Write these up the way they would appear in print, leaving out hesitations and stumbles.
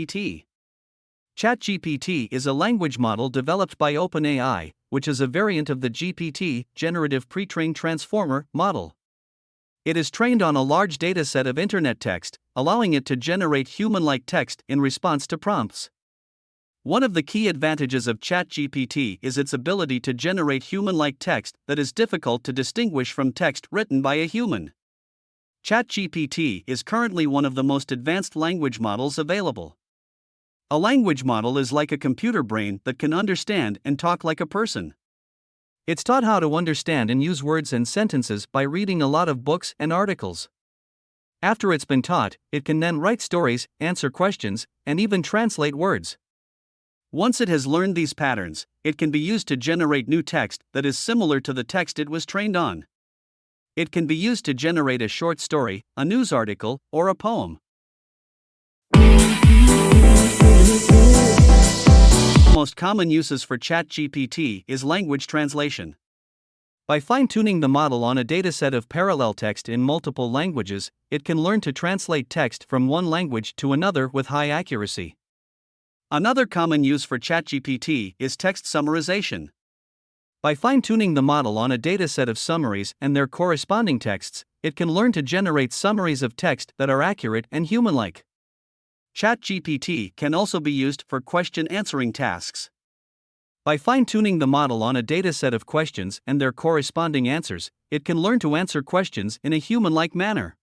ChatGPT. ChatGPT is a language model developed by OpenAI, which is a variant of the GPT, Generative Pre-trained Transformer, model. It is trained on a large dataset of internet text, allowing it to generate human-like text in response to prompts. One of the key advantages of ChatGPT is its ability to generate human-like text that is difficult to distinguish from text written by a human. ChatGPT is currently one of the most advanced language models available. A language model is like a computer brain that can understand and talk like a person. It's taught how to understand and use words and sentences by reading a lot of books and articles. After it's been taught, it can then write stories, answer questions, and even translate words. Once it has learned these patterns, it can be used to generate new text that is similar to the text it was trained on. It can be used to generate a short story, a news article, or a poem. Most common uses for ChatGPT is language translation. By fine-tuning the model on a dataset of parallel text in multiple languages, it can learn to translate text from one language to another with high accuracy. Another common use for ChatGPT is text summarization. By fine-tuning the model on a dataset of summaries and their corresponding texts, it can learn to generate summaries of text that are accurate and human-like. ChatGPT can also be used for question-answering tasks. By fine-tuning the model on a dataset of questions and their corresponding answers, it can learn to answer questions in a human-like manner.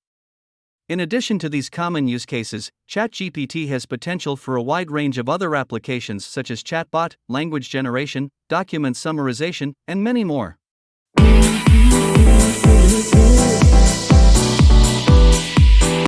In addition to these common use cases, ChatGPT has potential for a wide range of other applications such as chatbot, language generation, document summarization, and many more.